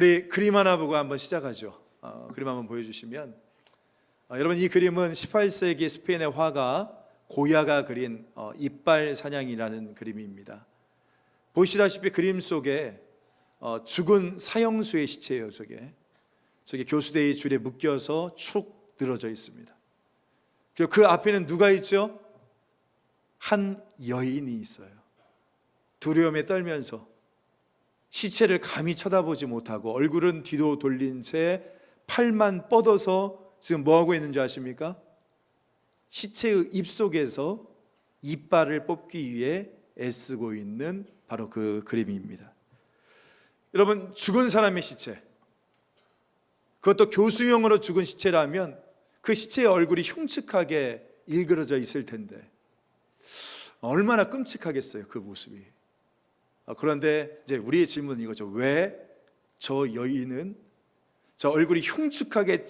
우리 그림 하나 보고 한번 시작하죠. 그림 한번 보여주시면, 여러분 이 그림은 18세기 스페인의 화가 고야가 그린 이빨 사냥이라는 그림입니다. 보시다시피 그림 속에 죽은 사형수의 시체예요. 저게 교수대의 줄에 묶여서 축 늘어져 있습니다. 그리고 그 앞에는 누가 있죠? 한 여인이 있어요. 두려움에 떨면서 시체를 감히 쳐다보지 못하고 얼굴은 뒤로 돌린 채 팔만 뻗어서 지금 뭐하고 있는 줄 아십니까? 시체의 입속에서 이빨을 뽑기 위해 애쓰고 있는 바로 그 그림입니다. 여러분, 죽은 사람의 시체, 그것도 교수형으로 죽은 시체라면 그 시체의 얼굴이 흉측하게 일그러져 있을 텐데 얼마나 끔찍하겠어요, 그 모습이. 그런데 이제 우리의 질문은 이거죠. 왜 저 여인은 저 얼굴이 흉측하게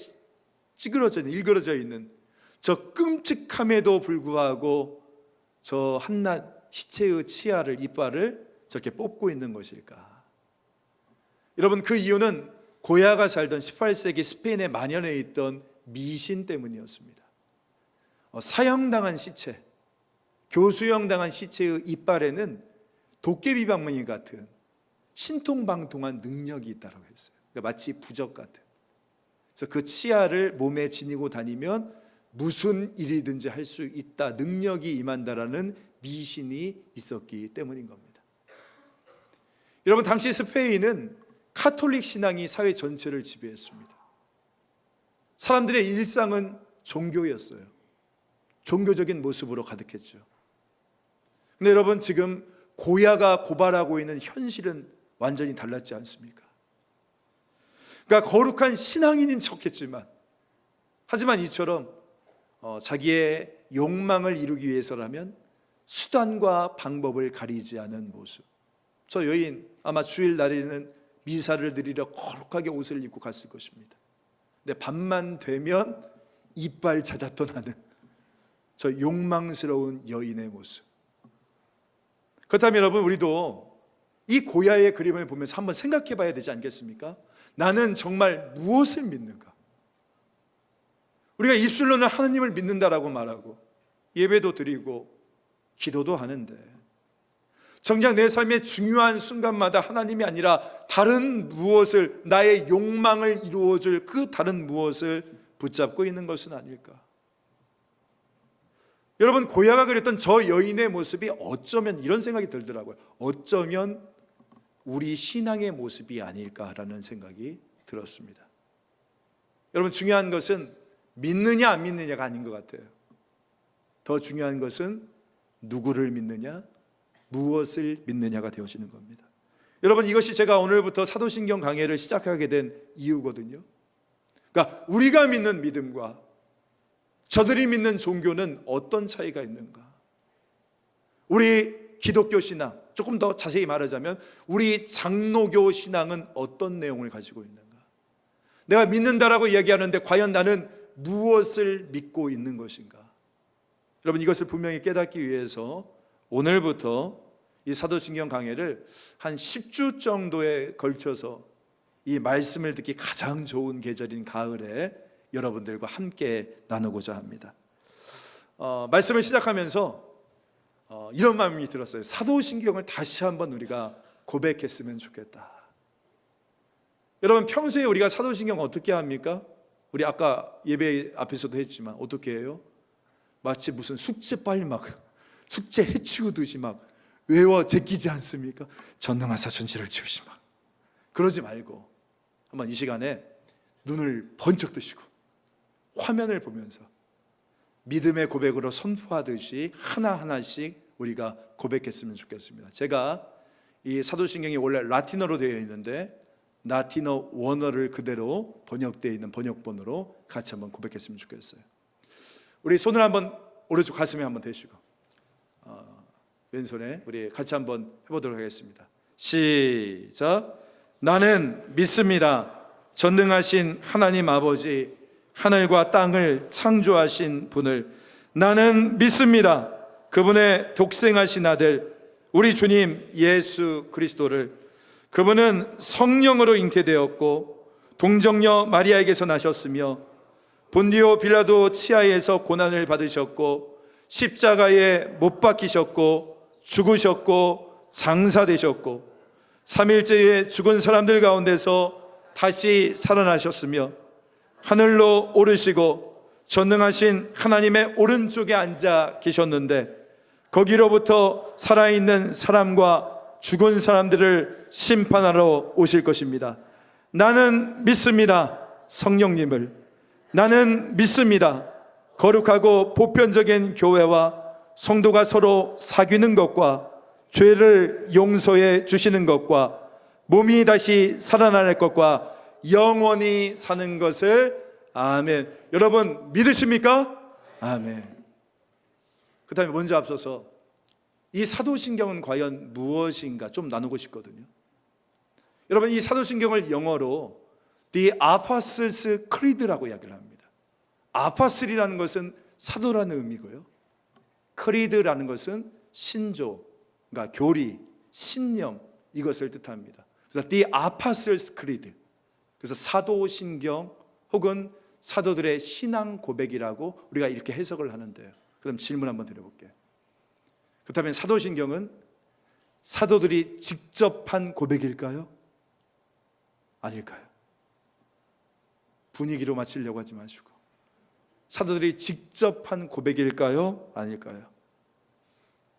일그러져 있는 저 끔찍함에도 불구하고 저 한낱 시체의 치아를, 이빨을 저렇게 뽑고 있는 것일까? 여러분, 그 이유는 고야가 살던 18세기 스페인에 만연해 있던 미신 때문이었습니다. 사형당한 시체, 교수형당한 시체의 이빨에는 도깨비 방망이 같은 신통방통한 능력이 있다고 했어요. 그러니까 마치 부적 같은. 그래서 그 치아를 몸에 지니고 다니면 무슨 일이든지 할 수 있다, 능력이 임한다라는 미신이 있었기 때문인 겁니다. 여러분, 당시 스페인은 카톨릭 신앙이 사회 전체를 지배했습니다. 사람들의 일상은 종교였어요. 종교적인 모습으로 가득했죠. 근데 여러분, 지금 고야가 고발하고 있는 현실은 완전히 달랐지 않습니까? 그러니까 거룩한 신앙인인 척했지만, 하지만 이처럼 자기의 욕망을 이루기 위해서라면 수단과 방법을 가리지 않은 모습. 저 여인 아마 주일날에는 미사를 드리러 거룩하게 옷을 입고 갔을 것입니다. 근데 밤만 되면 이빨 찾아 떠나는 저 욕망스러운 여인의 모습. 그렇다면 여러분, 우리도 이 고야의 그림을 보면서 한번 생각해 봐야 되지 않겠습니까? 나는 정말 무엇을 믿는가? 우리가 입술로는 하나님을 믿는다라고 말하고 예배도 드리고 기도도 하는데 정작 내 삶의 중요한 순간마다 하나님이 아니라 다른 무엇을, 나의 욕망을 이루어줄 그 다른 무엇을 붙잡고 있는 것은 아닐까? 여러분, 고야가 그랬던 저 여인의 모습이 어쩌면 이런 생각이 들더라고요. 어쩌면 우리 신앙의 모습이 아닐까라는 생각이 들었습니다. 여러분, 중요한 것은 믿느냐 안 믿느냐가 아닌 것 같아요. 더 중요한 것은 누구를 믿느냐, 무엇을 믿느냐가 되어지는 겁니다. 여러분, 이것이 제가 오늘부터 사도신경 강해를 시작하게 된 이유거든요. 그러니까 우리가 믿는 믿음과 저들이 믿는 종교는 어떤 차이가 있는가? 우리 기독교 신앙, 조금 더 자세히 말하자면 우리 장로교 신앙은 어떤 내용을 가지고 있는가? 내가 믿는다라고 이야기하는데 과연 나는 무엇을 믿고 있는 것인가? 여러분, 이것을 분명히 깨닫기 위해서 오늘부터 이 사도신경 강해를 한 10주 정도에 걸쳐서 이 말씀을 듣기 가장 좋은 계절인 가을에 여러분들과 함께 나누고자 합니다. 말씀을 시작하면서 이런 마음이 들었어요. 사도신경을 다시 한번 우리가 고백했으면 좋겠다. 여러분, 평소에 우리가 사도신경 어떻게 합니까? 우리 아까 예배 앞에서도 했지만 어떻게 해요? 마치 무슨 숙제 빨리 막 숙제 해치우듯이 막 외워 제끼지 않습니까? 전능하사 전지를 지으시 막. 그러지 말고 한번 이 시간에 눈을 번쩍 뜨시고 화면을 보면서 믿음의 고백으로 선포하듯이 하나하나씩 우리가 고백했으면 좋겠습니다. 제가 이 사도신경이 원래 라틴어로 되어 있는데 라틴어 원어를 그대로 번역되어 있는 번역본으로 같이 한번 고백했으면 좋겠어요. 우리 손을 한번 오른쪽 가슴에 한번 대시고 왼손에 우리 같이 한번 해보도록 하겠습니다. 시작. 나는 믿습니다. 전능하신 하나님 아버지, 하늘과 땅을 창조하신 분을 나는 믿습니다. 그분의 독생하신 아들 우리 주님 예수 그리스도를 그분은 성령으로 잉태되었고 동정녀 마리아에게서 나셨으며 본디오 빌라도 치하에서 고난을 받으셨고 십자가에 못 박히셨고 죽으셨고 장사되셨고 3일째에 죽은 사람들 가운데서 다시 살아나셨으며 하늘로 오르시고 전능하신 하나님의 오른쪽에 앉아 계셨는데 거기로부터 살아있는 사람과 죽은 사람들을 심판하러 오실 것입니다. 나는 믿습니다. 성령님을. 나는 믿습니다. 거룩하고 보편적인 교회와 성도가 서로 사귀는 것과 죄를 용서해 주시는 것과 몸이 다시 살아날 것과 영원히 사는 것을 아멘. 여러분 믿으십니까? 아멘. 그 다음에 먼저 앞서서 이 사도신경은 과연 무엇인가 좀 나누고 싶거든요. 여러분 이 사도신경을 영어로 The Apostles' Creed라고 이야기를 합니다. 아파슬이라는 것은 사도라는 의미고요, 크리드라는 것은 신조, 그러니까 교리, 신념, 이것을 뜻합니다. 그래서 The Apostles' Creed, 그래서 사도신경 혹은 사도들의 신앙 고백이라고 우리가 이렇게 해석을 하는데요. 그럼 질문 한번 드려볼게요. 그렇다면 사도신경은 사도들이 직접 한 고백일까요? 아닐까요? 분위기로 맞추려고 하지 마시고 사도들이 직접 한 고백일까요? 아닐까요?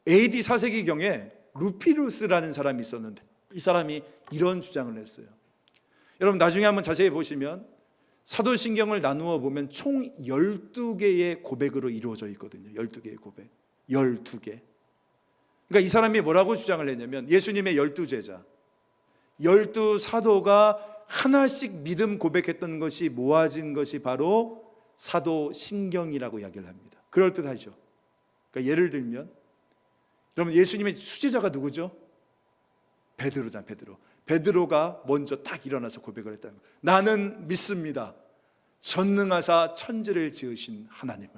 AD 4세기경에 루피루스라는 사람이 있었는데 이 사람이 이런 주장을 했어요. 여러분 나중에 한번 자세히 보시면 사도신경을 나누어 보면 총 12개의 고백으로 이루어져 있거든요. 12개의 고백, 12개. 그러니까 이 사람이 뭐라고 주장을 했냐면 예수님의 12제자, 12사도가 하나씩 믿음 고백했던 것이 모아진 것이 바로 사도신경이라고 이야기를 합니다. 그럴듯하죠. 그러니까 예를 들면 여러분 예수님의 수제자가 누구죠? 베드로잖아요. 베드로가 먼저 딱 일어나서 고백을 했다는 거예요. 나는 믿습니다. 전능하사 천지를 지으신 하나님을.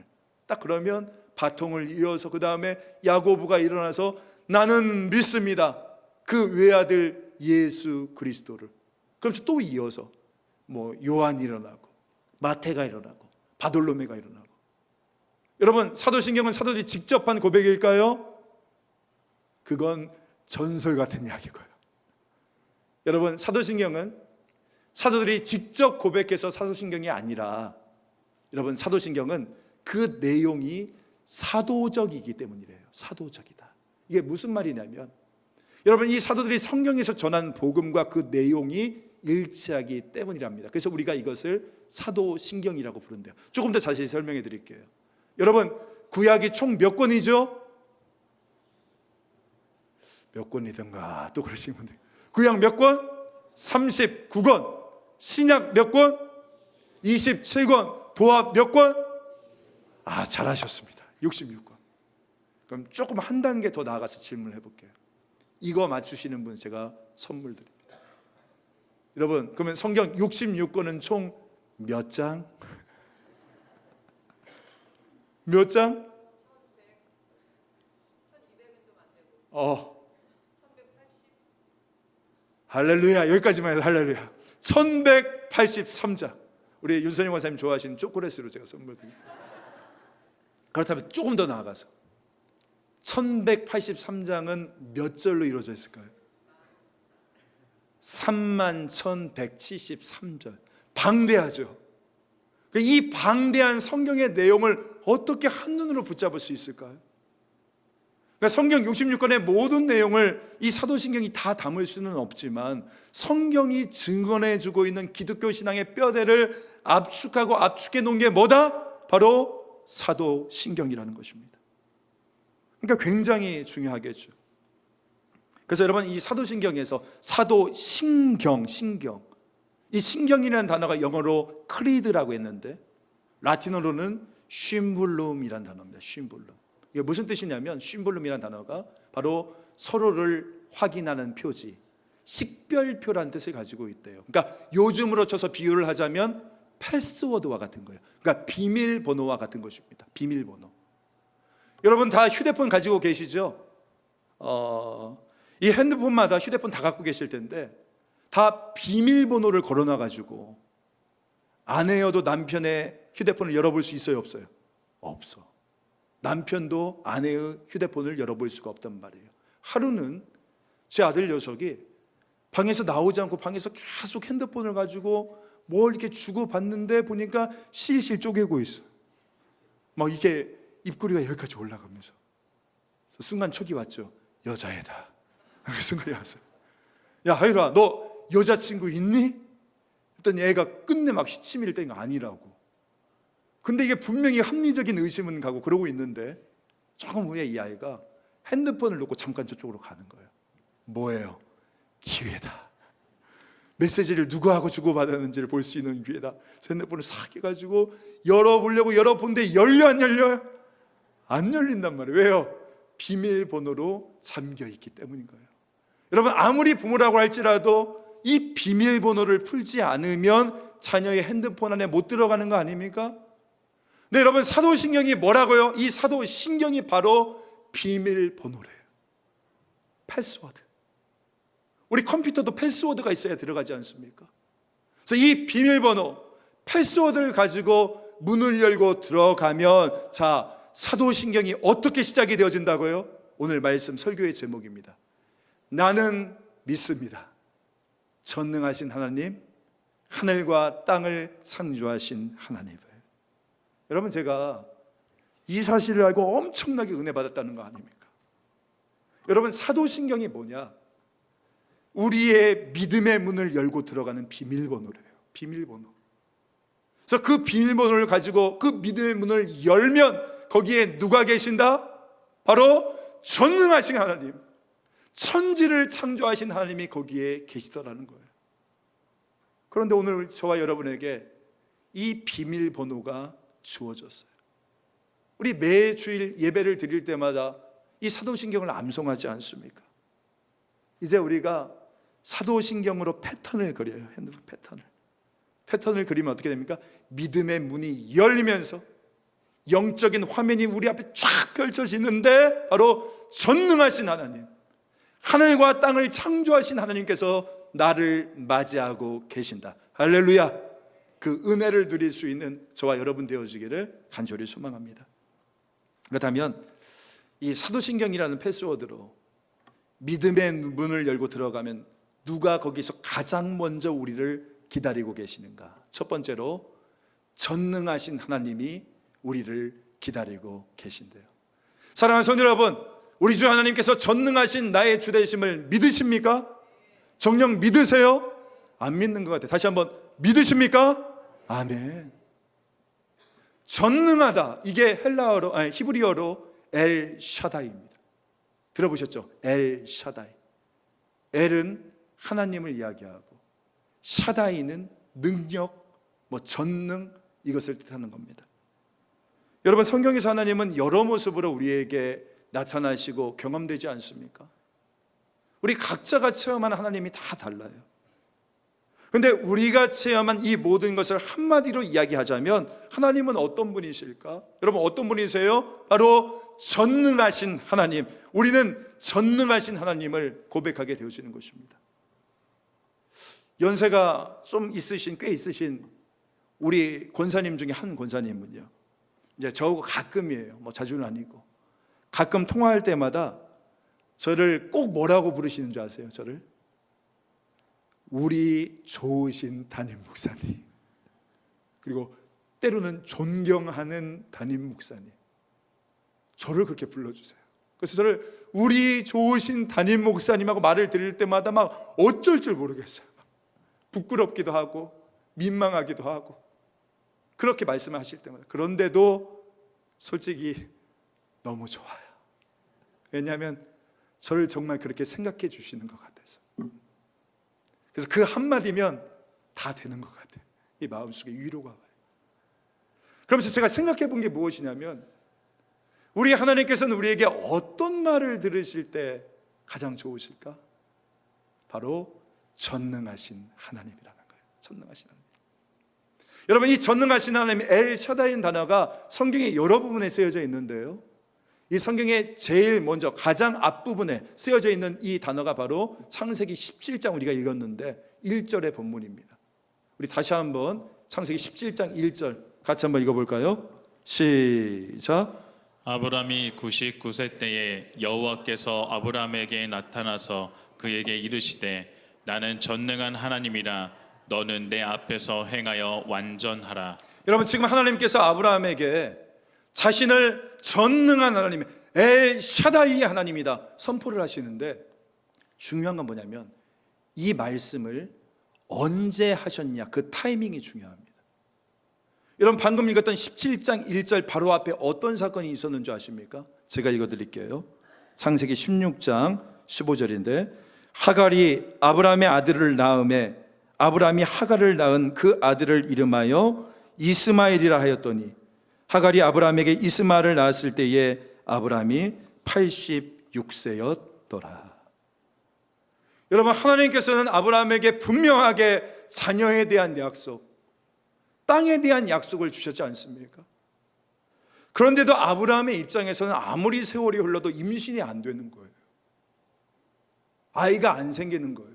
딱 그러면 바통을 이어서 그 다음에 야고보가 일어나서 나는 믿습니다. 그 외아들 예수 그리스도를. 그러면서 또 이어서 뭐 요한이 일어나고 마태가 일어나고 바돌로메가 일어나고. 여러분 사도신경은 사도들이 직접 한 고백일까요? 그건 전설 같은 이야기고요. 여러분 사도신경은 사도들이 직접 고백해서 사도신경이 아니라 여러분 사도신경은 그 내용이 사도적이기 때문이래요. 사도적이다. 이게 무슨 말이냐면 여러분 이 사도들이 성경에서 전한 복음과 그 내용이 일치하기 때문이랍니다. 그래서 우리가 이것을 사도신경이라고 부른대요. 조금 더 자세히 설명해 드릴게요. 여러분 구약이 총 몇 권이죠? 몇 권이든가 또 그러시는 분들. 구약 몇 권? 39권. 신약 몇 권? 27권. 도합 몇 권? 잘하셨습니다. 66권. 그럼 조금 한 단계 더 나아가서 질문을 해볼게요. 이거 맞추시는 분 제가 선물 드립니다. 여러분 그러면 성경 66권은 총 몇 장? 몇 장? 1200은 할렐루야. 여기까지만 해도 할렐루야. 1183장. 우리 윤선영 원사님 좋아하시는 초콜릿으로 제가 선물 드립니다. 그렇다면 조금 더 나아가서 1183장은 몇 절로 이루어져 있을까요? 31,173절. 방대하죠. 이 방대한 성경의 내용을 어떻게 한눈으로 붙잡을 수 있을까요? 그러니까 성경 66권의 모든 내용을 이 사도신경이 다 담을 수는 없지만 성경이 증언해주고 있는 기독교 신앙의 뼈대를 압축하고 압축해 놓은 게 뭐다? 바로 사도신경이라는 것입니다. 그러니까 굉장히 중요하겠죠. 그래서 여러분 이 사도신경에서 사도신경, 이 신경이라는 단어가 영어로 크리드라고 했는데 라틴어로는 쉼블룸이라는 단어입니다. 쉼블룸. 이게 무슨 뜻이냐면 쉼블룸이라는 단어가 바로 서로를 확인하는 표지, 식별표라는 뜻을 가지고 있대요. 그러니까 요즘으로 쳐서 비유를 하자면 패스워드와 같은 거예요. 그러니까 비밀번호와 같은 것입니다. 비밀번호. 여러분 다 휴대폰 가지고 계시죠? 이 핸드폰마다 휴대폰 다 갖고 계실 텐데 다 비밀번호를 걸어놔가지고 아내여도 남편의 휴대폰을 열어볼 수 있어요, 없어요? 없어. 남편도 아내의 휴대폰을 열어볼 수가 없단 말이에요. 하루는 제 아들 녀석이 방에서 나오지 않고 방에서 계속 핸드폰을 가지고 뭘 이렇게 주고받는데 보니까 실실 쪼개고 있어. 막 이게 입꼬리가 여기까지 올라가면서. 순간 촉이 왔죠. 여자애다. 그 순간이 왔어요. 야, 하율아, 너 여자친구 있니? 했더니 애가 끝내 막 시치미를 뗀 거 아니라고. 근데 이게 분명히 합리적인 의심은 가고 그러고 있는데 조금 후에 이 아이가 핸드폰을 놓고 잠깐 저쪽으로 가는 거예요. 뭐예요? 기회다. 메시지를 누구하고 주고받았는지를 볼 수 있는 기회다. 핸드폰을 싹 해가지고 열어보려고 열어본데 열려 안 열려요? 안 열린단 말이에요. 왜요? 비밀번호로 잠겨있기 때문인 거예요. 여러분, 아무리 부모라고 할지라도 이 비밀번호를 풀지 않으면 자녀의 핸드폰 안에 못 들어가는 거 아닙니까? 네, 여러분, 사도신경이 뭐라고요? 이 사도신경이 바로 비밀번호래요. 패스워드. 우리 컴퓨터도 패스워드가 있어야 들어가지 않습니까? 그래서 이 비밀번호, 패스워드를 가지고 문을 열고 들어가면, 자, 사도신경이 어떻게 시작이 되어진다고요? 오늘 말씀 설교의 제목입니다. 나는 믿습니다. 전능하신 하나님, 하늘과 땅을 창조하신 하나님을. 여러분, 제가 이 사실을 알고 엄청나게 은혜 받았다는 거 아닙니까? 여러분, 사도신경이 뭐냐? 우리의 믿음의 문을 열고 들어가는 비밀번호래요. 비밀번호. 그래서 그 비밀번호를 가지고 그 믿음의 문을 열면 거기에 누가 계신다? 바로 전능하신 하나님, 천지를 창조하신 하나님이 거기에 계시더라는 거예요. 그런데 오늘 저와 여러분에게 이 비밀번호가 주어졌어요. 우리 매주일 예배를 드릴 때마다 이 사도신경을 암송하지 않습니까? 이제 우리가 사도신경으로 패턴을 그려요. 핸드폰 패턴을 그리면 어떻게 됩니까? 믿음의 문이 열리면서 영적인 화면이 우리 앞에 쫙 펼쳐지는데 바로 전능하신 하나님, 하늘과 땅을 창조하신 하나님께서 나를 맞이하고 계신다. 할렐루야. 그 은혜를 누릴 수 있는 저와 여러분 되어지기를 간절히 소망합니다. 그렇다면 이 사도신경이라는 패스워드로 믿음의 문을 열고 들어가면 누가 거기서 가장 먼저 우리를 기다리고 계시는가? 첫 번째로 전능하신 하나님이 우리를 기다리고 계신대요. 사랑하는 성도 여러분, 우리 주 하나님께서 전능하신 나의 주 되심을 믿으십니까? 정녕 믿으세요? 안 믿는 것 같아요. 다시 한번, 믿으십니까? 아멘. 전능하다, 이게 히브리어로 엘 샤다이입니다. 들어보셨죠? 엘 샤다이. 엘은 하나님을 이야기하고 샤다이는 능력, 전능, 이것을 뜻하는 겁니다. 여러분, 성경에서 하나님은 여러 모습으로 우리에게 나타나시고 경험되지 않습니까? 우리 각자가 체험하는 하나님이 다 달라요. 그런데 우리가 체험한 이 모든 것을 한마디로 이야기하자면 하나님은 어떤 분이실까? 여러분, 어떤 분이세요? 바로 전능하신 하나님. 우리는 전능하신 하나님을 고백하게 되어지는 것입니다. 연세가 좀 있으신, 꽤 있으신 우리 권사님 중에 한 권사님은요, 이제 저하고 가끔이에요. 자주는 아니고. 가끔 통화할 때마다 저를 꼭 뭐라고 부르시는 줄 아세요? 저를? 우리 좋으신 담임 목사님. 그리고 때로는 존경하는 담임 목사님. 저를 그렇게 불러주세요. 그래서 저를 우리 좋으신 담임 목사님하고 말을 드릴 때마다 막 어쩔 줄 모르겠어요. 부끄럽기도 하고 민망하기도 하고 그렇게 말씀하실 때마다. 그런데도 솔직히 너무 좋아요. 왜냐하면 저를 정말 그렇게 생각해 주시는 것 같아서. 그래서 그 한마디면 다 되는 것 같아요. 이 마음속에 위로가 와요. 그러면서 제가 생각해 본 게 무엇이냐면, 우리 하나님께서는 우리에게 어떤 말을 들으실 때 가장 좋으실까? 바로 전능하신 하나님이라는 거예요. 전능하신 하나님. 여러분, 이 전능하신 하나님 엘 샤다이는 단어가 성경에 여러 부분에 쓰여져 있는데요, 이 성경에 제일 먼저 가장 앞부분에 쓰여져 있는 이 단어가 바로 창세기 17장 우리가 읽었는데 1절의 본문입니다. 우리 다시 한번 창세기 17장 1절 같이 한번 읽어볼까요? 시작. 아브람이 99세 때에 여호와께서 아브람에게 나타나서 그에게 이르시되 나는 전능한 하나님이라 너는 내 앞에서 행하여 완전하라. 여러분, 지금 하나님께서 아브라함에게 자신을 전능한 하나님, 엘 샤다이 하나님이다 선포를 하시는데, 중요한 건 뭐냐면 이 말씀을 언제 하셨냐, 그 타이밍이 중요합니다. 여러분, 방금 읽었던 17장 1절 바로 앞에 어떤 사건이 있었는 줄 아십니까? 제가 읽어드릴게요. 창세기 16장 15절인데, 하갈이 아브라함의 아들을 낳음에 아브라함이 하갈을 낳은 그 아들을 이름하여 이스마엘이라 하였더니 하갈이 아브라함에게 이스마엘을 낳았을 때에 아브라함이 86세였더라. 여러분, 하나님께서는 아브라함에게 분명하게 자녀에 대한 약속, 땅에 대한 약속을 주셨지 않습니까? 그런데도 아브라함의 입장에서는 아무리 세월이 흘러도 임신이 안 되는 거예요. 아이가 안 생기는 거예요.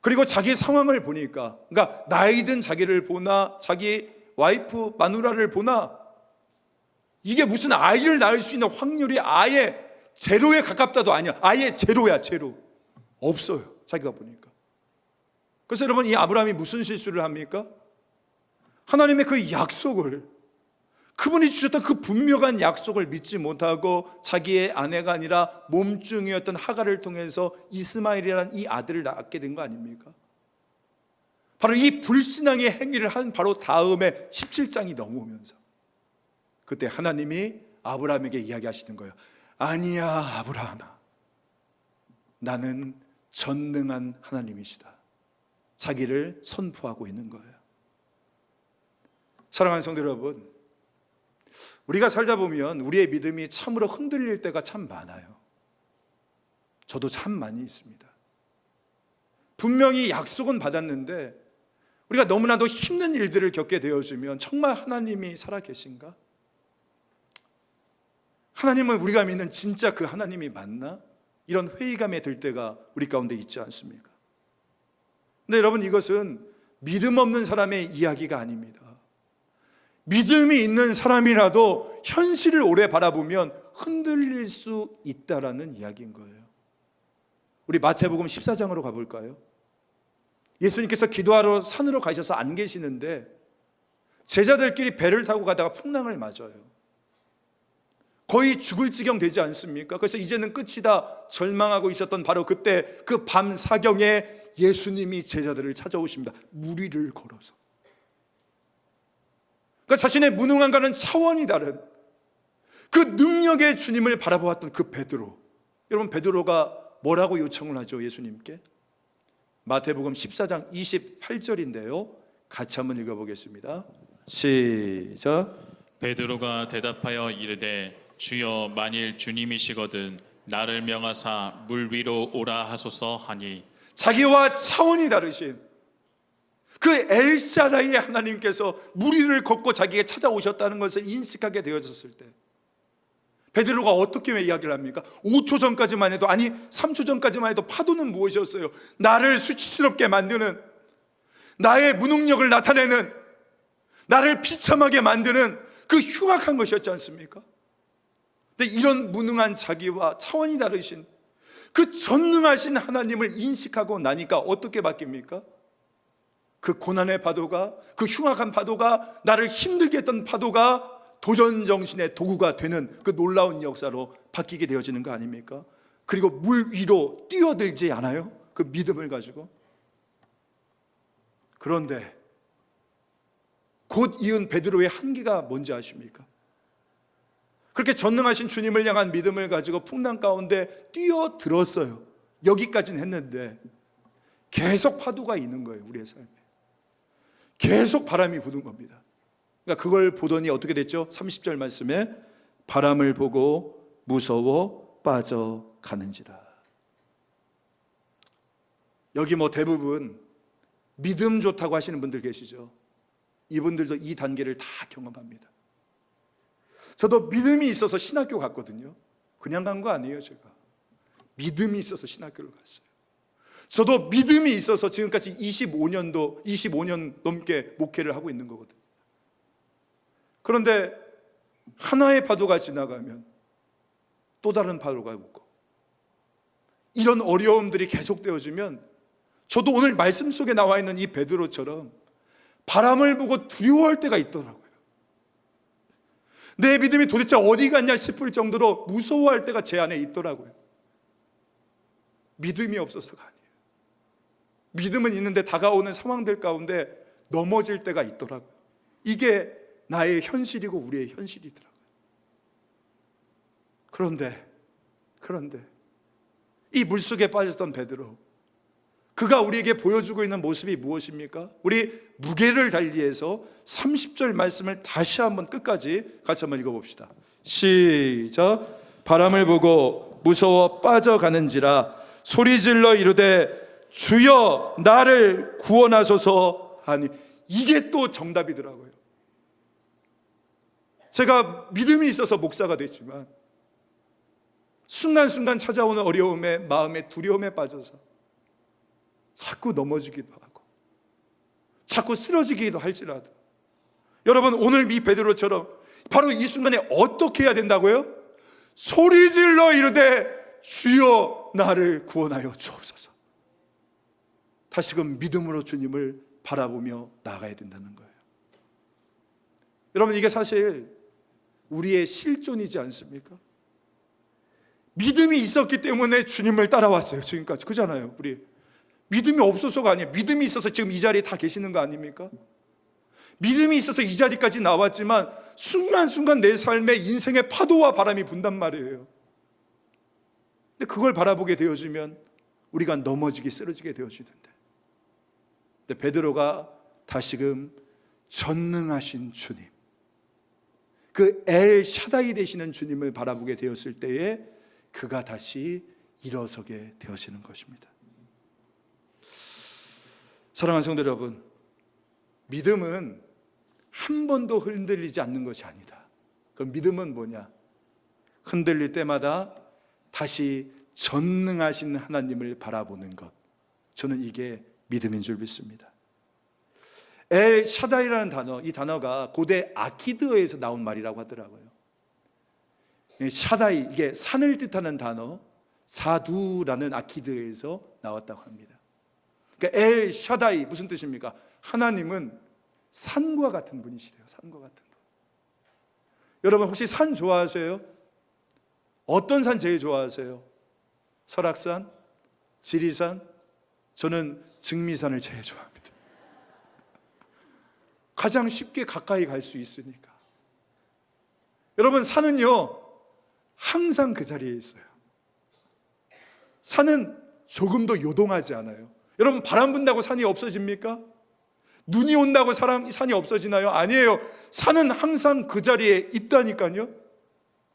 그리고 자기 상황을 보니까, 그러니까 나이 든 자기를 보나 자기 와이프 마누라를 보나 이게 무슨 아이를 낳을 수 있는 확률이 아예 제로에 가깝다도 아니야. 아예 제로야, 제로. 없어요, 자기가 보니까. 그래서 여러분, 이 아브라함이 무슨 실수를 합니까? 하나님의 그 약속을, 그분이 주셨던 그 분명한 약속을 믿지 못하고 자기의 아내가 아니라 몸종이었던 하갈을 통해서 이스마엘이라는 이 아들을 낳게 된 거 아닙니까? 바로 이 불신앙의 행위를 한 바로 다음에 17장이 넘어오면서 그때 하나님이 아브라함에게 이야기하시는 거예요. 아니야, 아브라함아, 나는 전능한 하나님이시다. 자기를 선포하고 있는 거예요. 사랑하는 성도 여러분, 우리가 살다 보면 우리의 믿음이 참으로 흔들릴 때가 참 많아요. 저도 참 많이 있습니다. 분명히 약속은 받았는데 우리가 너무나도 힘든 일들을 겪게 되어지면 정말 하나님이 살아계신가? 하나님은 우리가 믿는 진짜 그 하나님이 맞나? 이런 회의감에 들 때가 우리 가운데 있지 않습니까? 근데 여러분, 이것은 믿음 없는 사람의 이야기가 아닙니다. 믿음이 있는 사람이라도 현실을 오래 바라보면 흔들릴 수 있다라는 이야기인 거예요. 우리 마태복음 14장으로 가볼까요? 예수님께서 기도하러 산으로 가셔서 안 계시는데 제자들끼리 배를 타고 가다가 풍랑을 맞아요. 거의 죽을 지경 되지 않습니까? 그래서 이제는 끝이다 절망하고 있었던 바로 그때 그 밤 사경에 예수님이 제자들을 찾아오십니다. 무리를 걸어서. 그러니까 자신의 무능함과는 차원이 다른 그 능력의 주님을 바라보았던 그 베드로. 여러분, 베드로가 뭐라고 요청을 하죠, 예수님께? 마태복음 14장 28절인데요 같이 한번 읽어보겠습니다. 시작. 베드로가 대답하여 이르되 주여, 만일 주님이시거든 나를 명하사 물 위로 오라 하소서 하니. 자기와 차원이 다르신 그 엘샤다이의 하나님께서 무리를 걷고 자기에게 찾아오셨다는 것을 인식하게 되어졌을 때 베드로가 어떻게 이야기를 합니까? 5초 전까지만 해도, 아니 3초 전까지만 해도 파도는 무엇이었어요? 나를 수치스럽게 만드는, 나의 무능력을 나타내는, 나를 비참하게 만드는 그 흉악한 것이었지 않습니까? 근데 이런 무능한 자기와 차원이 다르신 그 전능하신 하나님을 인식하고 나니까 어떻게 바뀝니까? 그 고난의 파도가, 그 흉악한 파도가, 나를 힘들게 했던 파도가 도전정신의 도구가 되는 그 놀라운 역사로 바뀌게 되어지는 거 아닙니까? 그리고 물 위로 뛰어들지 않아요? 그 믿음을 가지고. 그런데 곧 이은 베드로의 한계가 뭔지 아십니까? 그렇게 전능하신 주님을 향한 믿음을 가지고 풍랑 가운데 뛰어들었어요. 여기까지는 했는데 계속 파도가 있는 거예요, 우리의 삶에. 계속 바람이 부는 겁니다. 그러니까 그걸 보더니 어떻게 됐죠? 30절 말씀에 바람을 보고 무서워 빠져가는지라. 여기 뭐 대부분 믿음 좋다고 하시는 분들 계시죠? 이분들도 이 단계를 다 경험합니다. 저도 믿음이 있어서 신학교 갔거든요. 그냥 간 거 아니에요. 제가 믿음이 있어서 신학교를 갔어요. 저도 믿음이 있어서 지금까지 25년 넘게 목회를 하고 있는 거거든요. 그런데 하나의 파도가 지나가면 또 다른 파도가 오고, 이런 어려움들이 계속되어지면 저도 오늘 말씀 속에 나와 있는 이 베드로처럼 바람을 보고 두려워할 때가 있더라고요. 내 믿음이 도대체 어디 갔냐 싶을 정도로 무서워할 때가 제 안에 있더라고요. 믿음이 없어서가 아니에요. 믿음은 있는데 다가오는 상황들 가운데 넘어질 때가 있더라고요. 이게 나의 현실이고 우리의 현실이더라고요. 그런데 이 물속에 빠졌던 베드로, 그가 우리에게 보여주고 있는 모습이 무엇입니까? 우리 무게를 달리해서 30절 말씀을 다시 한번 끝까지 같이 한번 읽어봅시다. 시작. 바람을 보고 무서워 빠져가는지라 소리질러 이르되 주여 나를 구원하소서 하니. 이게 또 정답이더라고요. 제가 믿음이 있어서 목사가 됐지만 순간순간 찾아오는 어려움에, 마음의 두려움에 빠져서 자꾸 넘어지기도 하고 자꾸 쓰러지기도 할지라도, 여러분 오늘 이 베드로처럼 바로 이 순간에 어떻게 해야 된다고요? 소리질러 이르되 주여 나를 구원하여 주옵소서. 다시금 믿음으로 주님을 바라보며 나아가야 된다는 거예요. 여러분, 이게 사실 우리의 실존이지 않습니까? 믿음이 있었기 때문에 주님을 따라왔어요. 지금까지. 그잖아요. 우리 믿음이 없어서가 아니에요. 믿음이 있어서 지금 이 자리에 다 계시는 거 아닙니까? 믿음이 있어서 이 자리까지 나왔지만 순간순간 내 삶의 인생의 파도와 바람이 분단 말이에요. 근데 그걸 바라보게 되어지면 우리가 넘어지기, 쓰러지게 되어지는데, 근데 베드로가 다시금 전능하신 주님, 그 엘 샤다이 되시는 주님을 바라보게 되었을 때에 그가 다시 일어서게 되어지는 것입니다. 사랑하는 성도 여러분, 믿음은 한 번도 흔들리지 않는 것이 아니다. 그럼 믿음은 뭐냐? 흔들릴 때마다 다시 전능하신 하나님을 바라보는 것. 저는 이게 믿음인 줄 믿습니다. 엘 샤다이라는 단어, 이 단어가 고대 아키드어에서 나온 말이라고 하더라고요. 샤다이, 이게 산을 뜻하는 단어, 사두라는 아키드어에서 나왔다고 합니다. 그러니까 엘 샤다이, 무슨 뜻입니까? 하나님은 산과 같은 분이시래요. 산과 같은 분. 여러분 혹시 산 좋아하세요? 어떤 산 제일 좋아하세요? 설악산? 지리산? 저는 증미산을 제일 좋아합니다. 가장 쉽게 가까이 갈 수 있으니까. 여러분, 산은요 항상 그 자리에 있어요. 산은 조금도 요동하지 않아요. 여러분, 바람 분다고 산이 없어집니까? 눈이 온다고 산이 없어지나요? 아니에요. 산은 항상 그 자리에 있다니까요.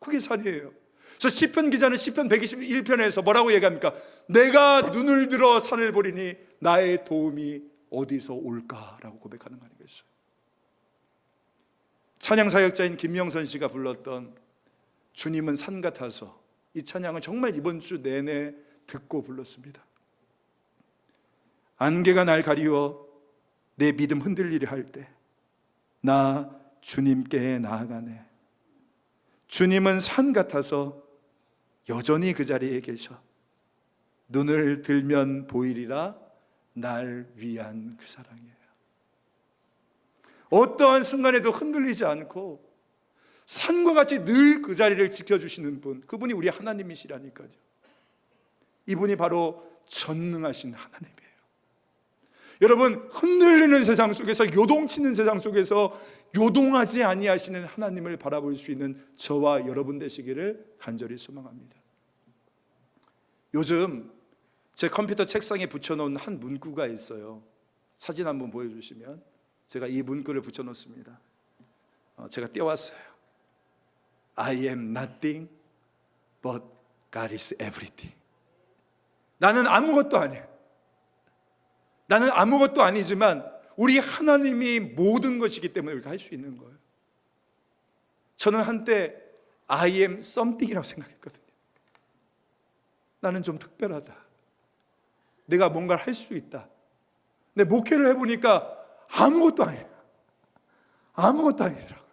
그게 산이에요. 그래서 시편 기자는 시편 121편에서 뭐라고 얘기합니까? 내가 눈을 들어 산을 보리니 나의 도움이 어디서 올까라고 고백하는 거 아니겠어요? 찬양 사역자인 김명선 씨가 불렀던 주님은 산 같아서, 이 찬양을 정말 이번 주 내내 듣고 불렀습니다. 안개가 날 가리워 내 믿음 흔들리려 할 때 나 주님께 나아가네. 주님은 산 같아서 여전히 그 자리에 계셔. 눈을 들면 보이리라 날 위한 그 사랑이에요. 어떠한 순간에도 흔들리지 않고 산과 같이 늘 그 자리를 지켜주시는 분, 그분이 우리 하나님이시라니까요. 이분이 바로 전능하신 하나님이에요. 여러분, 흔들리는 세상 속에서, 요동치는 세상 속에서 요동하지 아니하시는 하나님을 바라볼 수 있는 저와 여러분 되시기를 간절히 소망합니다. 요즘 제 컴퓨터 책상에 붙여놓은 한 문구가 있어요. 사진 한번 보여주시면, 제가 이 문구를 붙여놓습니다. 제가 떼왔어요. I am nothing but God is everything. 나는 아무것도 아니에요. 나는 아무것도 아니지만 우리 하나님이 모든 것이기 때문에 우리가 할 수 있는 거예요. 저는 한때 I am something이라고 생각했거든요. 나는 좀 특별하다. 내가 뭔가를 할 수 있다. 근데 목회를 해보니까 아무것도 아니에요. 아무것도 아니더라고요.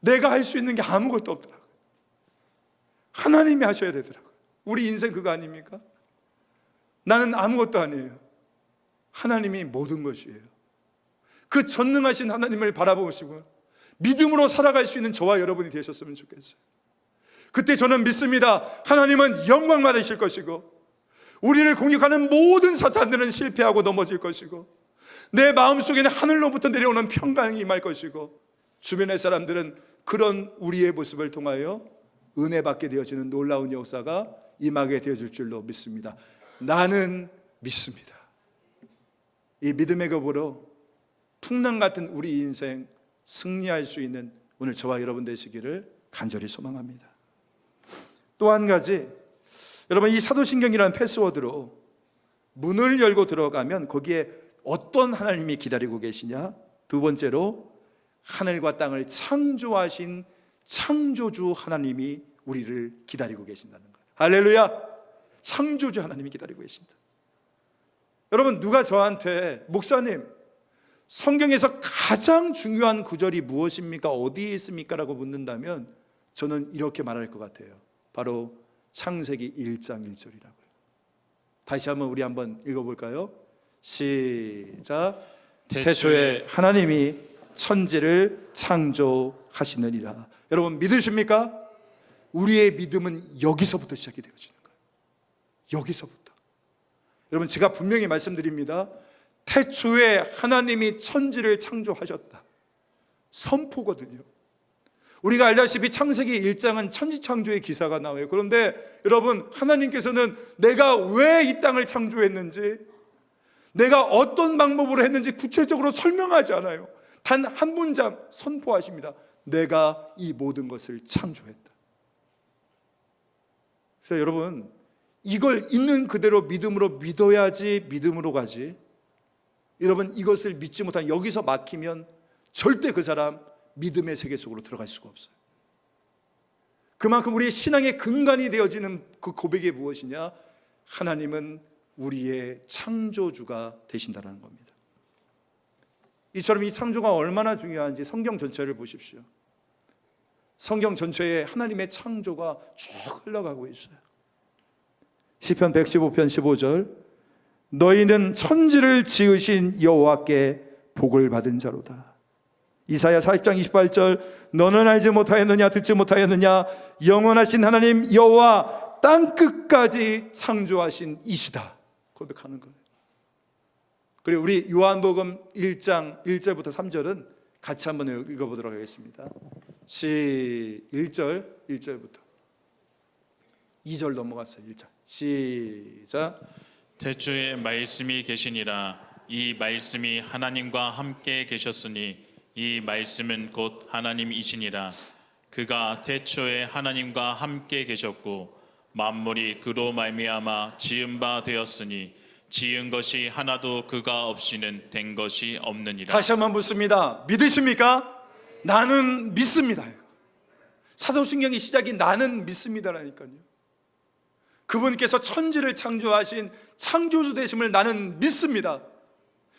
내가 할 수 있는 게 아무것도 없더라고요. 하나님이 하셔야 되더라고요. 우리 인생 그거 아닙니까? 나는 아무것도 아니에요. 하나님이 모든 것이에요. 그 전능하신 하나님을 바라보시고 믿음으로 살아갈 수 있는 저와 여러분이 되셨으면 좋겠어요. 그때 저는 믿습니다. 하나님은 영광 받으실 것이고 우리를 공격하는 모든 사탄들은 실패하고 넘어질 것이고 내 마음속에는 하늘로부터 내려오는 평강이 임할 것이고 주변의 사람들은 그런 우리의 모습을 통하여 은혜 받게 되어지는 놀라운 역사가 임하게 되어질 줄로 믿습니다. 나는 믿습니다. 이 믿음의 겁으로 풍랑 같은 우리 인생 승리할 수 있는 오늘 저와 여러분 되시기를 간절히 소망합니다. 또 한 가지, 여러분 이 사도신경이라는 패스워드로 문을 열고 들어가면 거기에 어떤 하나님이 기다리고 계시냐? 두 번째로 하늘과 땅을 창조하신 창조주 하나님이 우리를 기다리고 계신다는 거예요. 할렐루야! 창조주 하나님이 기다리고 계신다. 여러분 누가 저한테 목사님 성경에서 가장 중요한 구절이 무엇입니까? 어디에 있습니까? 라고 묻는다면 저는 이렇게 말할 것 같아요. 바로 창세기 1장 1절이라고요. 다시 한번 우리 한번 읽어볼까요? 시작. 태초에 하나님이 천지를 창조하시느니라. 여러분 믿으십니까? 우리의 믿음은 여기서부터 시작이 되어지는 거예요. 여기서부터. 여러분 제가 분명히 말씀드립니다. 태초에 하나님이 천지를 창조하셨다. 선포거든요. 우리가 알다시피 창세기 1장은 천지창조의 기사가 나와요. 그런데 여러분 하나님께서는 내가 왜 이 땅을 창조했는지, 내가 어떤 방법으로 했는지 구체적으로 설명하지 않아요. 단 한 문장 선포하십니다. 내가 이 모든 것을 창조했다. 그래서 여러분 이걸 있는 그대로 믿음으로 믿어야지 믿음으로 가지, 여러분 이것을 믿지 못한 여기서 막히면 절대 그 사람 믿음의 세계 속으로 들어갈 수가 없어요. 그만큼 우리의 신앙의 근간이 되어지는 그 고백이 무엇이냐? 하나님은 우리의 창조주가 되신다는 겁니다. 이처럼 이 창조가 얼마나 중요한지 성경 전체를 보십시오. 성경 전체에 하나님의 창조가 쭉 흘러가고 있어요. 시편 115편 15절, 너희는 천지를 지으신 여호와께 복을 받은 자로다. 이사야 40장 28절, 너는 알지 못하였느냐 듣지 못하였느냐 영원하신 하나님 여호와 땅끝까지 창조하신 이시다 고백하는 거예요. 그리고 우리 요한복음 1장 1절부터 3절은 같이 한번 읽어보도록 하겠습니다. 1절부터 2절 넘어갔어요. 1절 시작. 태초에 말씀이 계시니라. 이 말씀이 하나님과 함께 계셨으니 이 말씀은 곧 하나님이시니라. 그가 태초에 하나님과 함께 계셨고 만물이 그로 말미암아 지은 바 되었으니 지은 것이 하나도 그가 없이는 된 것이 없느니라. 다시 한번 묻습니다. 믿으십니까? 나는 믿습니다. 사도신경의 시작이 나는 믿습니다라니까요. 그분께서 천지를 창조하신 창조주 되심을 나는 믿습니다.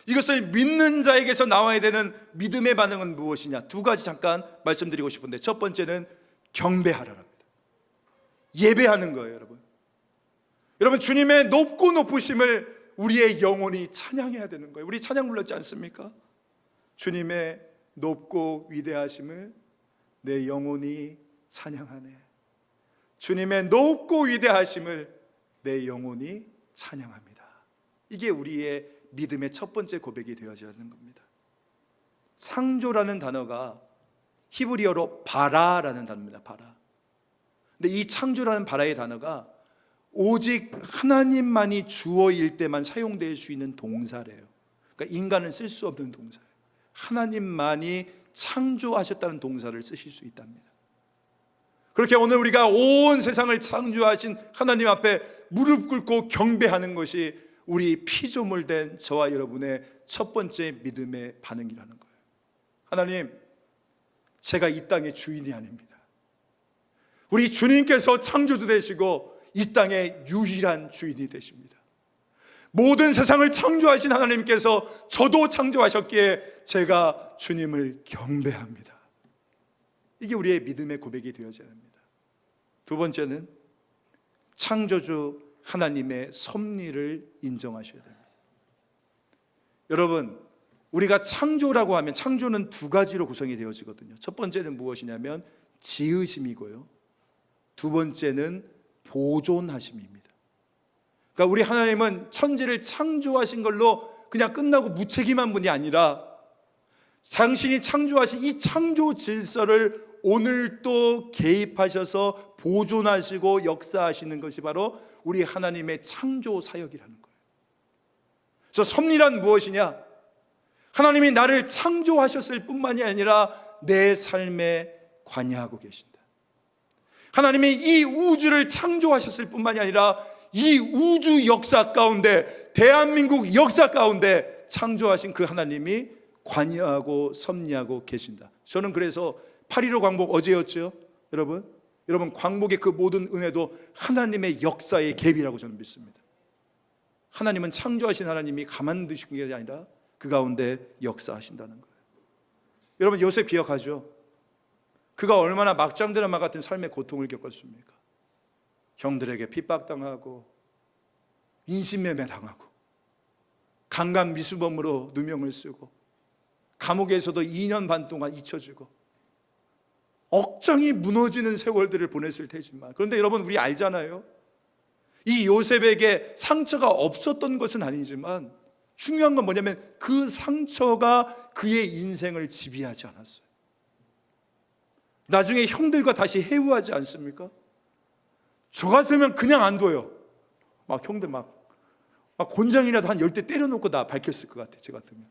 이것을 믿는 자에게서 나와야 되는 믿음의 반응은 무엇이냐? 두 가지 잠깐 말씀드리고 싶은데, 첫 번째는 경배하라랍니다. 예배하는 거예요. 여러분 주님의 높고 높으심을 우리의 영혼이 찬양해야 되는 거예요. 우리 찬양 불렀지 않습니까? 주님의 높고 위대하심을 내 영혼이 찬양하네. 주님의 높고 위대하심을 내 영혼이 찬양합니다. 이게 우리의 믿음의 첫 번째 고백이 되어져야 하는 겁니다. 창조라는 단어가 히브리어로 바라라는 단어입니다. 바라. 근데 이 창조라는 바라의 단어가 오직 하나님만이 주어일 때만 사용될 수 있는 동사래요. 그러니까 인간은 쓸 수 없는 동사예요. 하나님만이 창조하셨다는 동사를 쓰실 수 있답니다. 그렇게 오늘 우리가 온 세상을 창조하신 하나님 앞에 무릎 꿇고 경배하는 것이 우리 피조물 된 저와 여러분의 첫 번째 믿음의 반응이라는 거예요. 하나님, 제가 이 땅의 주인이 아닙니다. 우리 주님께서 창조주 되시고 이 땅의 유일한 주인이 되십니다. 모든 세상을 창조하신 하나님께서 저도 창조하셨기에 제가 주님을 경배합니다. 이게 우리의 믿음의 고백이 되어져야 합니다. 두 번째는 창조주 하나님의 섭리를 인정하셔야 됩니다. 여러분, 우리가 창조라고 하면 창조는 두 가지로 구성이 되어지거든요. 첫 번째는 무엇이냐면 지으심이고요, 두 번째는 보존하심입니다. 그러니까 우리 하나님은 천지를 창조하신 걸로 그냥 끝나고 무책임한 분이 아니라 당신이 창조하신 이 창조 질서를 오늘 또 개입하셔서 보존하시고 역사하시는 것이 바로 우리 하나님의 창조 사역이라는 거예요. 그래서 섭리란 무엇이냐? 하나님이 나를 창조하셨을 뿐만이 아니라 내 삶에 관여하고 계신다. 하나님이 이 우주를 창조하셨을 뿐만이 아니라 이 우주 역사 가운데, 대한민국 역사 가운데 창조하신 그 하나님이 관여하고 섭리하고 계신다. 저는 그래서 8.15 광복 어제였죠. 여러분 광복의 그 모든 은혜도 하나님의 역사의 개입이라고 저는 믿습니다. 하나님은 창조하신 하나님이 가만두신 게 아니라 그 가운데 역사하신다는 거예요. 여러분 요셉 기억하죠? 그가 얼마나 막장 드라마 같은 삶의 고통을 겪었습니까? 형들에게 핍박당하고 인신매매 당하고 강간 미수범으로 누명을 쓰고 감옥에서도 2년 반 동안 잊혀지고 억장이 무너지는 세월들을 보냈을 테지만, 그런데 여러분 우리 알잖아요. 이 요셉에게 상처가 없었던 것은 아니지만 중요한 건 뭐냐면 그 상처가 그의 인생을 지배하지 않았어요. 나중에 형들과 다시 회유하지 않습니까? 저 같으면 그냥 안 둬요. 막 형들 막 곤장이라도 한 10대 때려놓고 나 밝혔을 것 같아요, 저 같으면.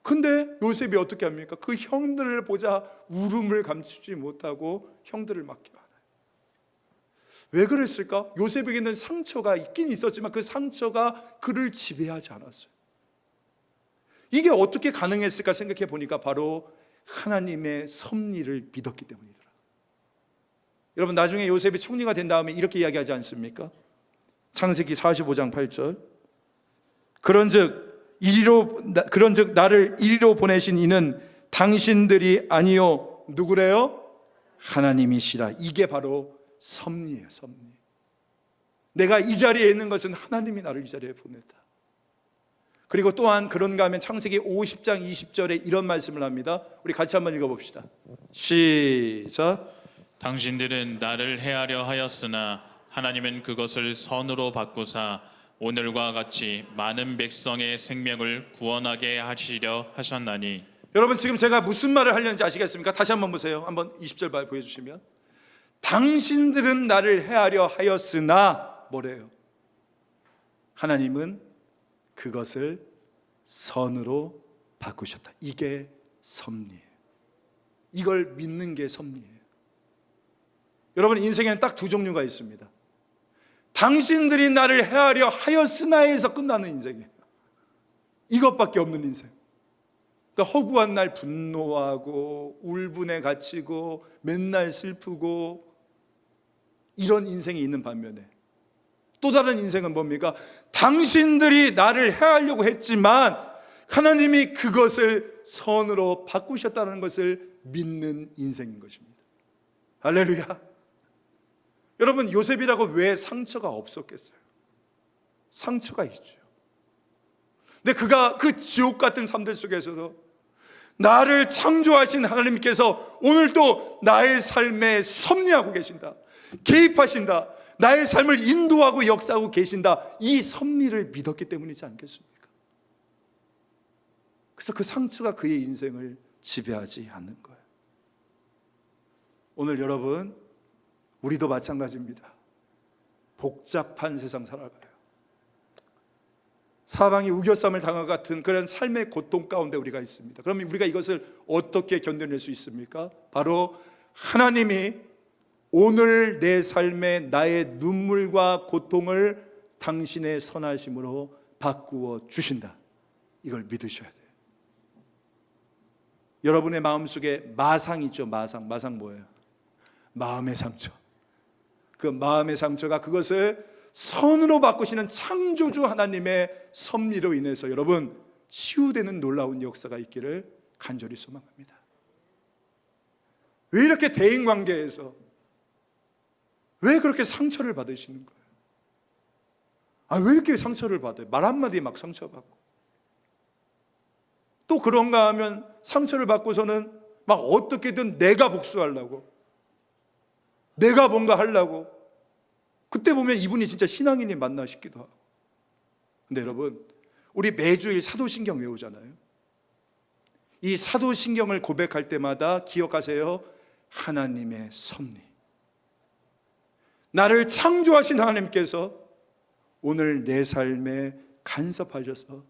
근데 요셉이 어떻게 합니까? 그 형들을 보자 울음을 감추지 못하고 형들을 맡겨하나요? 왜 그랬을까? 요셉에게는 상처가 있긴 있었지만 그 상처가 그를 지배하지 않았어요. 이게 어떻게 가능했을까 생각해 보니까 바로 하나님의 섭리를 믿었기 때문이더라. 여러분 나중에 요셉이 총리가 된 다음에 이렇게 이야기하지 않습니까? 창세기 45장 8절. 그런즉 나를 이리로 보내신 이는 당신들이 아니요 누구래요? 하나님이시라. 이게 바로 섭리예요, 섭리. 내가 이 자리에 있는 것은 하나님이 나를 이 자리에 보냈다. 그리고 또한 그런가 하면 창세기 50장 20절에 이런 말씀을 합니다. 우리 같이 한번 읽어봅시다. 시작. 당신들은 나를 해하려 하였으나 하나님은 그것을 선으로 바꾸사 오늘과 같이 많은 백성의 생명을 구원하게 하시려 하셨나니. 여러분 지금 제가 무슨 말을 하려는지 아시겠습니까? 다시 한번 보세요. 한번 20절 보여주시면, 당신들은 나를 해하려 하였으나 뭐래요? 하나님은 그것을 선으로 바꾸셨다. 이게 섭리예요. 이걸 믿는 게 섭리예요. 여러분 인생에는 딱 두 종류가 있습니다. 당신들이 나를 해하려 하였으나에서 끝나는 인생이에요. 이것밖에 없는 인생. 그러니까 허구한 날 분노하고 울분에 갇히고 맨날 슬프고 이런 인생이 있는 반면에 또 다른 인생은 뭡니까? 당신들이 나를 해하려고 했지만 하나님이 그것을 선으로 바꾸셨다는 것을 믿는 인생인 것입니다. 할렐루야. 여러분 요셉이라고 왜 상처가 없었겠어요? 상처가 있죠. 근데 그가 그 지옥 같은 삶들 속에서도 나를 창조하신 하나님께서 오늘도 나의 삶에 섭리하고 계신다, 개입하신다, 나의 삶을 인도하고 역사하고 계신다, 이 섭리를 믿었기 때문이지 않겠습니까? 그래서 그 상처가 그의 인생을 지배하지 않는 거예요. 오늘 여러분 우리도 마찬가지입니다. 복잡한 세상 살아가요. 사방이 우겨쌈을 당한 같은 그런 삶의 고통 가운데 우리가 있습니다. 그러면 우리가 이것을 어떻게 견뎌낼 수 있습니까? 바로 하나님이 오늘 내 삶에 나의 눈물과 고통을 당신의 선하심으로 바꾸어 주신다. 이걸 믿으셔야 돼요. 여러분의 마음속에 마상 있죠. 마상 뭐예요? 마음의 상처. 그 마음의 상처가 그것을 선으로 바꾸시는 창조주 하나님의 섭리로 인해서 여러분 치유되는 놀라운 역사가 있기를 간절히 소망합니다. 왜 이렇게 대인관계에서 왜 그렇게 상처를 받으시는 거예요? 왜 이렇게 상처를 받아요? 말 한마디에 막 상처받고, 또 그런가 하면 상처를 받고서는 막 어떻게든 내가 복수하려고, 내가 뭔가 하려고, 그때 보면 이분이 진짜 신앙인이 맞나 싶기도 하고. 근데 여러분, 우리 매주일 사도신경 외우잖아요. 이 사도신경을 고백할 때마다 기억하세요. 하나님의 섭리, 나를 창조하신 하나님께서 오늘 내 삶에 간섭하셔서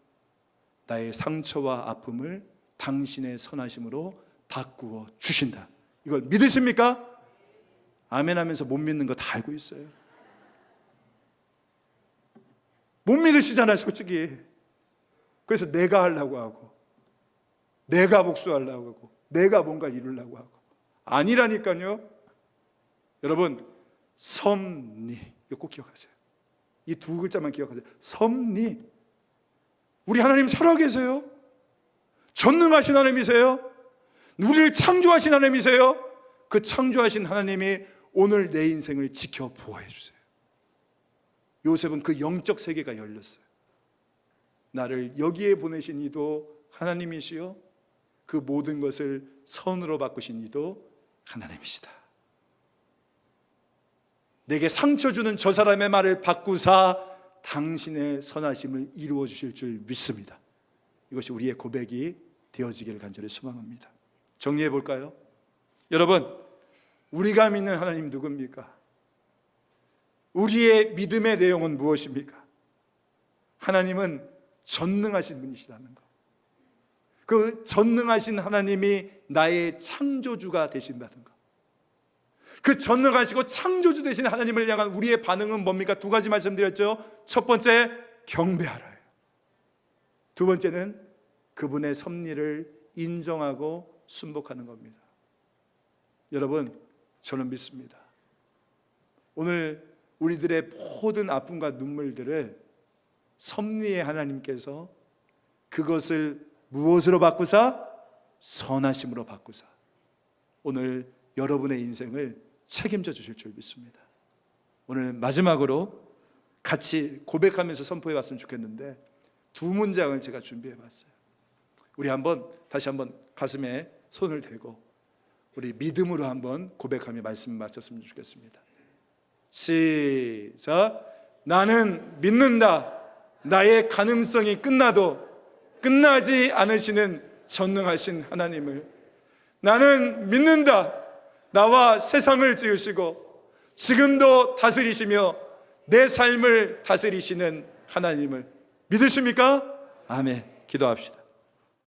나의 상처와 아픔을 당신의 선하심으로 바꾸어 주신다. 이걸 믿으십니까? 아멘 하면서 못 믿는 거 다 알고 있어요. 못 믿으시잖아요, 솔직히. 그래서 내가 하려고 하고, 내가 복수하려고 하고, 내가 뭔가 이루려고 하고. 아니라니까요. 여러분, 섭리, 이거 꼭 기억하세요. 이 두 글자만 기억하세요. 섭리. 우리 하나님 살아계세요. 전능하신 하나님이세요. 우리를 창조하신 하나님이세요. 그 창조하신 하나님이 오늘 내 인생을 지켜 보호해 주세요. 요셉은 그 영적 세계가 열렸어요. 나를 여기에 보내신 이도 하나님이시요, 그 모든 것을 선으로 바꾸신 이도 하나님이시다. 내게 상처 주는 저 사람의 말을 바꾸사 당신의 선하심을 이루어 주실 줄 믿습니다. 이것이 우리의 고백이 되어지기를 간절히 소망합니다. 정리해 볼까요? 여러분, 우리가 믿는 하나님 누굽니까? 우리의 믿음의 내용은 무엇입니까? 하나님은 전능하신 분이시라는 것. 그 전능하신 하나님이 나의 창조주가 되신다는 것. 그 전능하시고 창조주 되신 하나님을 향한 우리의 반응은 뭡니까? 두 가지 말씀드렸죠. 첫 번째, 경배하라요. 두 번째는 그분의 섭리를 인정하고 순복하는 겁니다. 여러분, 저는 믿습니다. 오늘 우리들의 모든 아픔과 눈물들을 섭리의 하나님께서 그것을 무엇으로 바꾸사? 선하심으로 바꾸사 오늘 여러분의 인생을 책임져 주실 줄 믿습니다. 오늘 마지막으로 같이 고백하면서 선포해 봤으면 좋겠는데, 두 문장을 제가 준비해 봤어요. 우리 다시 한번 가슴에 손을 대고 우리 믿음으로 한번 고백하며 말씀 마쳤으면 좋겠습니다. 시작. 나는 믿는다. 나의 가능성이 끝나도 끝나지 않으시는 전능하신 하나님을. 나는 믿는다. 나와 세상을 지으시고 지금도 다스리시며 내 삶을 다스리시는 하나님을. 믿으십니까? 아멘. 기도합시다.